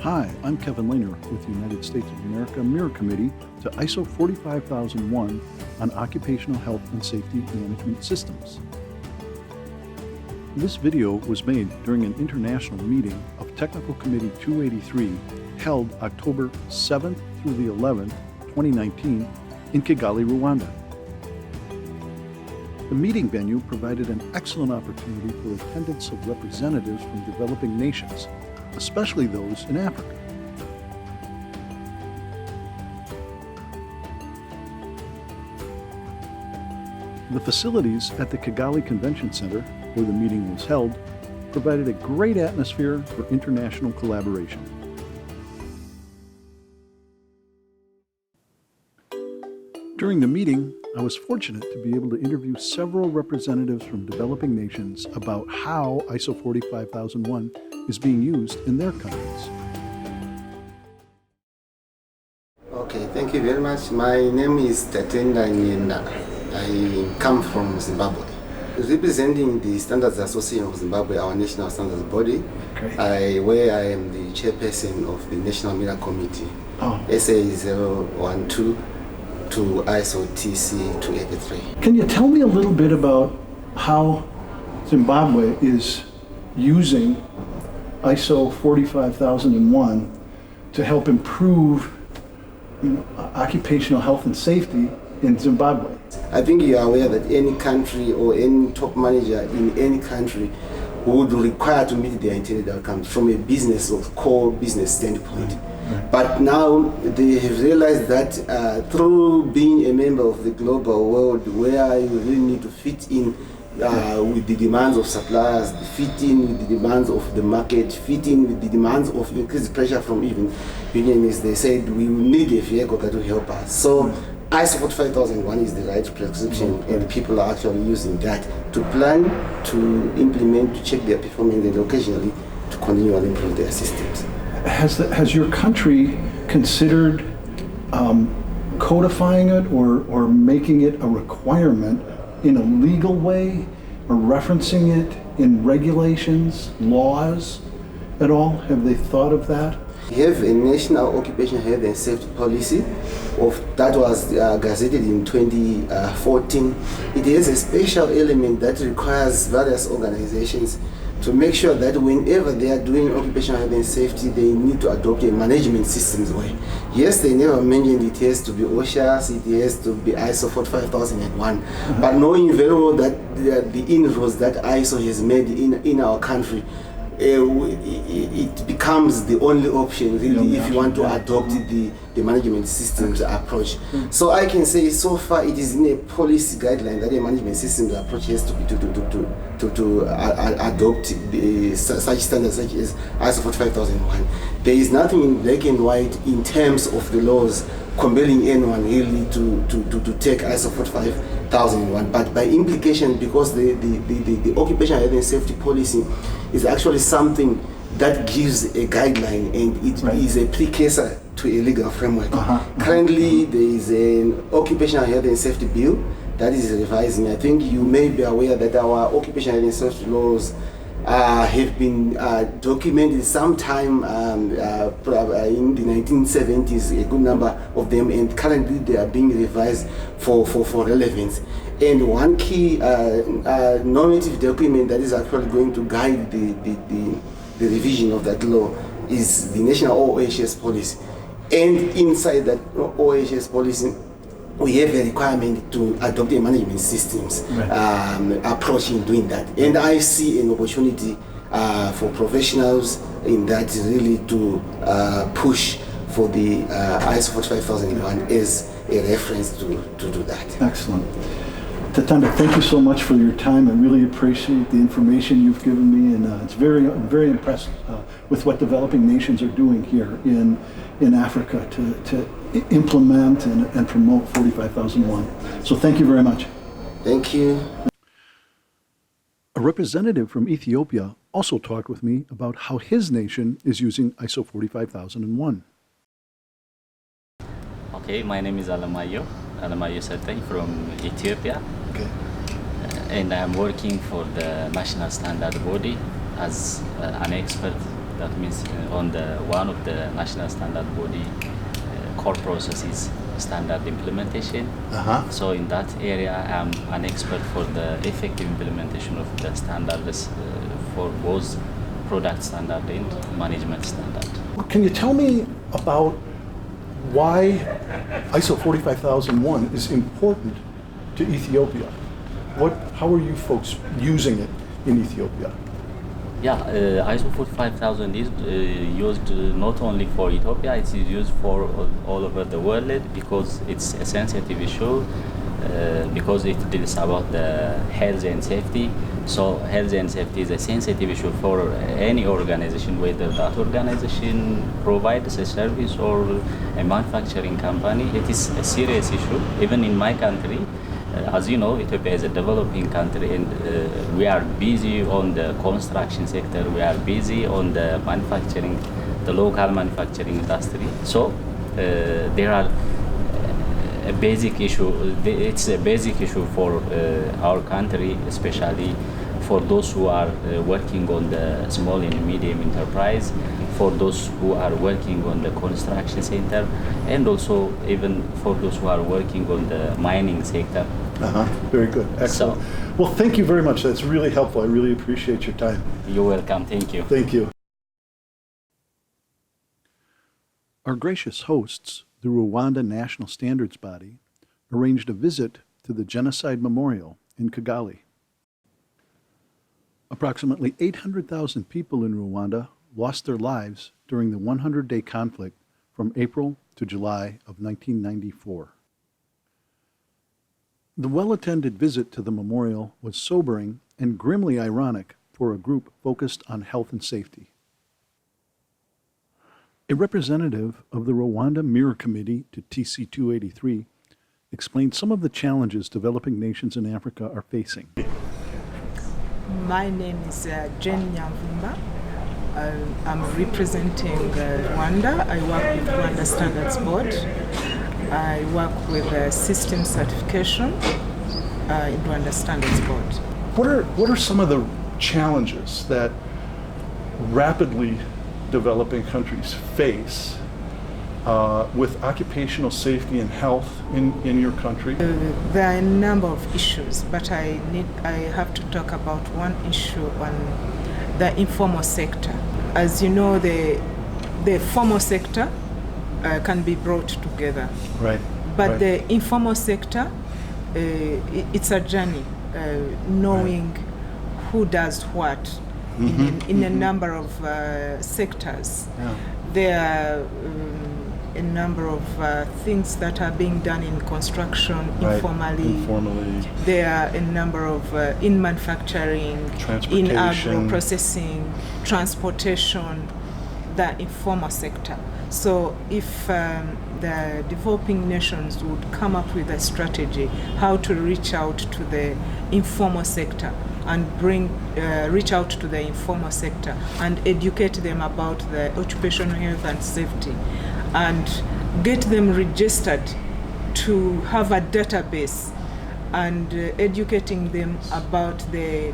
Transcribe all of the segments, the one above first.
Hi, I'm Kevin Lehner with the United States of America Mirror Committee to ISO 45001 on Occupational Health and Safety Management Systems. This video was made during an international meeting of Technical Committee 283 held October 7th through the 11th, 2019 in Kigali, Rwanda. The meeting venue provided an excellent opportunity for attendance of representatives from developing nations, especially those in Africa. The facilities at the Kigali Convention Center, where the meeting was held, provided a great atmosphere for international collaboration. During the meeting, I was fortunate to be able to interview several representatives from developing nations about how ISO 45001 is being used in their countries. Okay, thank you very much. My name is Tatenda Nyenda. I come from Zimbabwe. Representing the Standards Association of Zimbabwe, our national standards body, where I am the chairperson of the National Mirror Committee, SA 012 to ISO TC 283. Can you tell me a little bit about how Zimbabwe is using ISO 45001 to help improve occupational health and safety in Zimbabwe? I think you are aware that any country or any top manager in any country would require to meet their intended outcomes from a business or core business standpoint. But now they have realized that through being a member of the global world, where you really need to fit in with the demands of suppliers, fit in with the demands of the market, fit in with the demands of increased pressure from even unionists, they said we need a vehicle that will help us. So ISO 45001 is the right prescription, and people are actually using that to plan, to implement, to check their performance, and occasionally to continually improve their systems. Has your country considered codifying it or making it a requirement in a legal way, or referencing it in regulations, laws at all? Have they thought of that? We have a national occupational health and safety policy that was gazetted in 2014. It has a special element that requires various organizations to make sure that whenever they are doing occupational health and safety, they need to adopt a management systems way. Yes, they never mentioned it has to be OSHA, it has to be ISO 45001, but knowing very well that the inroads that ISO has made in our country, it becomes the only option really if you want to adopt the management systems approach. So I can say so far it is in a policy guideline that a management systems approach has to be to adopt such standards such as ISO 45001. There is nothing in black and white in terms of the laws compelling anyone really to take ISO 45001, but by implication, because the occupational health and safety policy is actually something that gives a guideline, and it is a precursor to a legal framework. Currently, there is an occupational health and safety bill that is revising. I think you may be aware that our occupational health and safety laws have been documented sometime in the 1970s, a good number of them, and currently they are being revised for relevance. And one key normative document that is actually going to guide the revision of that law is the National OHS Policy. And inside that OHS policy, we have a requirement to adopt a management systems approach in doing that. And I see an opportunity for professionals in that really to push for the ISO 45001 as a reference to do that. Excellent. Tatenda, thank you so much for your time. I really appreciate the information you've given me, and it's I'm very impressed with what developing nations are doing here in Africa to implement and promote 45001. So thank you very much. Thank you. A representative from Ethiopia also talked with me about how his nation is using ISO 45001. Okay, my name is Alamayo Seteng from Ethiopia. Okay. And I'm working for the national standard body as an expert That means on the one of the national standard body core processes standard implementation. So in that area, I'm an expert for the effective implementation of the standards for both product standard and management standard. Can you tell me about why ISO 45001 is important to Ethiopia? How are you folks using it in Ethiopia? Yeah, ISO 45000 is used not only for Ethiopia, it's used for all over the world because it's a sensitive issue, because it deals about the health and safety. So health and safety is a sensitive issue for any organization, whether that organization provides a service or a manufacturing company. It is a serious issue, even in my country. As you know, Ethiopia is a developing country, and we are busy on the construction sector. We are busy on the manufacturing, the local manufacturing industry. So there are a basic issue. It's a basic issue for our country, especially for those who are working on the small and medium enterprise, for those who are working on the construction sector, and also even for those who are working on the mining sector. Very good. Excellent. Well, thank you very much. That's really helpful. I really appreciate your time. You're welcome. Thank you. Thank you. Our gracious hosts, the Rwanda National Standards Body, arranged a visit to the Genocide Memorial in Kigali. Approximately 800,000 people in Rwanda lost their lives during the 100-day conflict from April to July of 1994. The well-attended visit to the memorial was sobering and grimly ironic for a group focused on health and safety. A representative of the Rwanda Mirror Committee to TC 283 explained some of the challenges developing nations in Africa are facing. My name is Jen Nyamvumba. I'm representing Rwanda. I work with Rwanda Standards Board. I work with system certification in Rwanda Standards Board. What are some of the challenges that rapidly developing countries face with occupational safety and health in your country? There are a number of issues, but I have to talk about one issue on the informal sector. As you know, the formal sector can be brought together. Right. But right. the informal sector, it's a journey, knowing who does what in a number of sectors. Yeah. There are a number of things that are being done in construction informally. There are a number of in manufacturing, in agro-processing, transportation, the informal sector. So if the developing nations would come up with a strategy how to reach out to the informal sector and reach out to the informal sector and educate them about the occupational health and safety and get them registered to have a database and educating them about the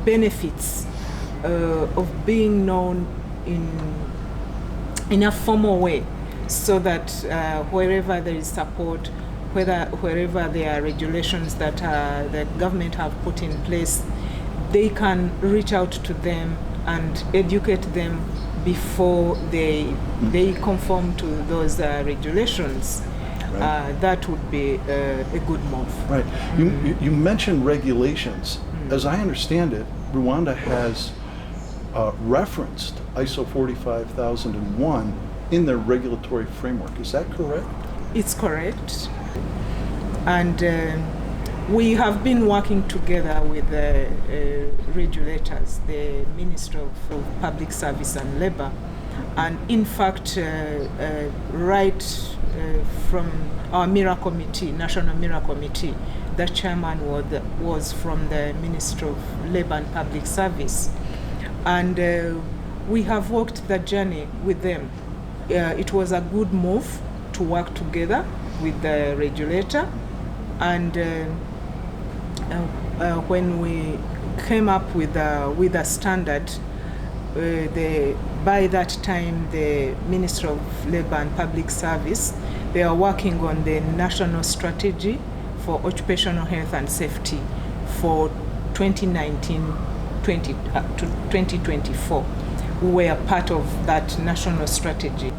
benefits of being known in a formal way, so that wherever there is support, wherever there are regulations that the government have put in place, they can reach out to them and educate them before they conform to those regulations. Right. That would be a good move. Right. You mentioned regulations. As I understand it, Rwanda has referenced ISO 45001 in their regulatory framework. Is that correct? It's correct. And we have been working together with the regulators, the Ministry of Public Service and Labor. And in fact, right from our Mirror Committee, National Mirror Committee, the chairman was from the Ministry of Labor and Public Service. And we have walked the journey with them. It was a good move to work together with the regulator. And when we came up with a standard, by that time, the Ministry of Labor and Public Service, they are working on the national strategy for occupational health and safety for 2019 to 2024. We were part of that national strategy.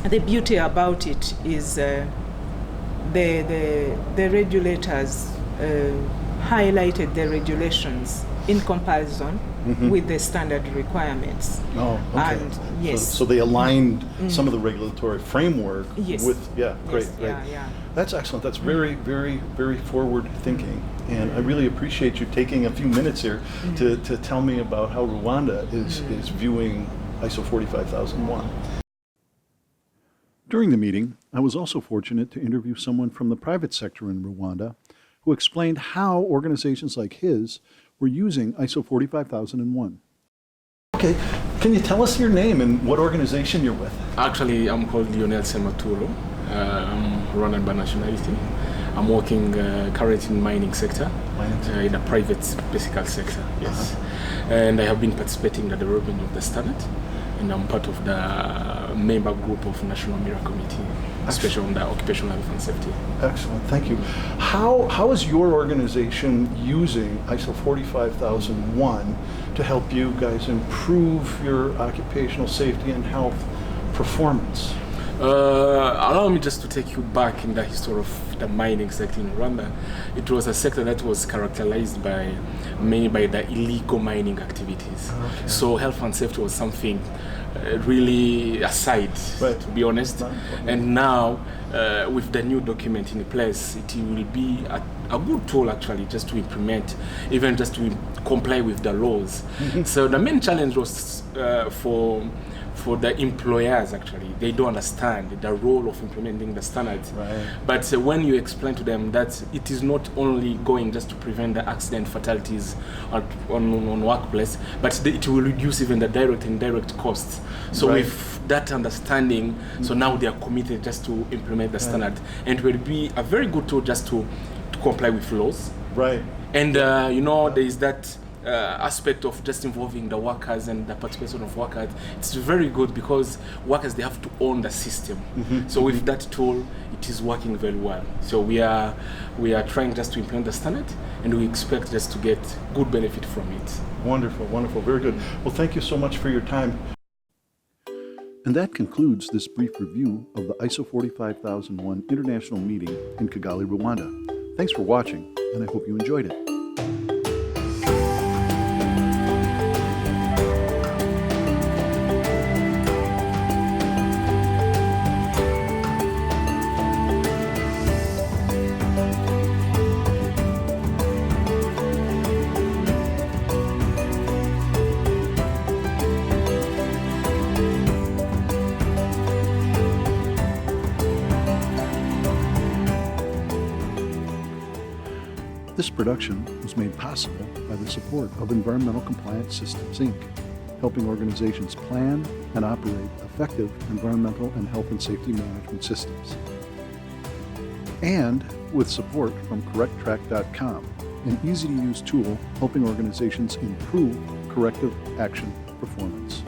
The beauty about it is the regulators highlighted the regulations in comparison with the standard requirements. Oh, okay. And yes. So they aligned some of the regulatory framework with, great. Yeah. That's excellent. That's very, very, very forward thinking. And I really appreciate you taking a few minutes here to tell me about how Rwanda is viewing ISO 45001. During the meeting, I was also fortunate to interview someone from the private sector in Rwanda who explained how organizations like his were using ISO 45001. Okay, can you tell us your name and what organization you're with? Actually, I'm called Lionel Sematuro. I'm Rwandan by nationality. I'm working currently in mining sector, in the private physical sector, yes. And I have been participating in the development of the standard, and I'm part of the member group of National Mirror Committee, especially on the occupational health and safety. Excellent, thank you. How is your organization using ISO 45001 to help you guys improve your occupational safety and health performance? Allow me just to take you back in the history of the mining sector in Rwanda. It was a sector that was characterized mainly by the illegal mining activities. Okay. So health and safety was something really aside, to be honest. And now, with the new document in place, it will be a good tool actually just to implement, even just to comply with the laws. So the main challenge was for the employers actually. They don't understand the role of implementing the standards. But when you explain to them that it is not only going just to prevent the accident fatalities on workplace, but it will reduce even the direct and indirect costs. So with that understanding, so now they are committed just to implement the standard, and it will be a very good tool just to comply with laws. And there is that aspect of just involving the workers and the participation of workers. It's very good because workers, they have to own the system. So with that tool, it is working very well. So we are trying just to implement the standard, and we expect just to get good benefit from it. Wonderful, wonderful, very good. Well, thank you so much for your time. And that concludes this brief review of the ISO 45001 International Meeting in Kigali, Rwanda. Thanks for watching, and I hope you enjoyed it. This production was made possible by the support of Environmental Compliance Systems, Inc., helping organizations plan and operate effective environmental and health and safety management systems. And with support from CorrectTrack.com, an easy-to-use tool helping organizations improve corrective action performance.